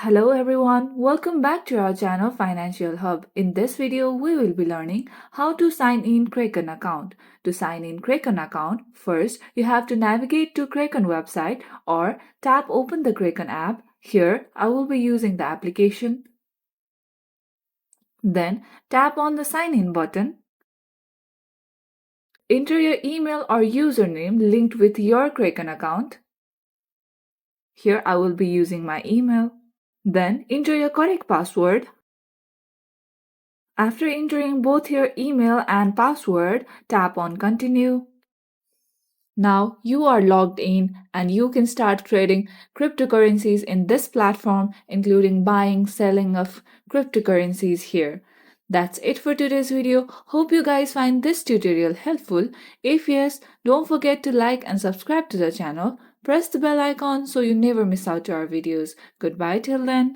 Hello everyone, welcome back to our channel Financial Hub. In this video, we will be learning how to sign in Kraken account. To sign in Kraken account, first you have to navigate to Kraken website or tap open the Kraken app. Here, I will be using the application. Then tap on the sign in button. Enter your email or username linked with your Kraken account. Here I will be using my email. Then enter your correct password. After entering both your email and password, tap on Continue. Now you are logged in and you can start trading cryptocurrencies in this platform, including buying, selling of cryptocurrencies here. That's it for today's video. Hope you guys find this tutorial helpful. If yes, don't forget to like and subscribe to the channel. Press the bell icon so you never miss out to our videos. Goodbye till then.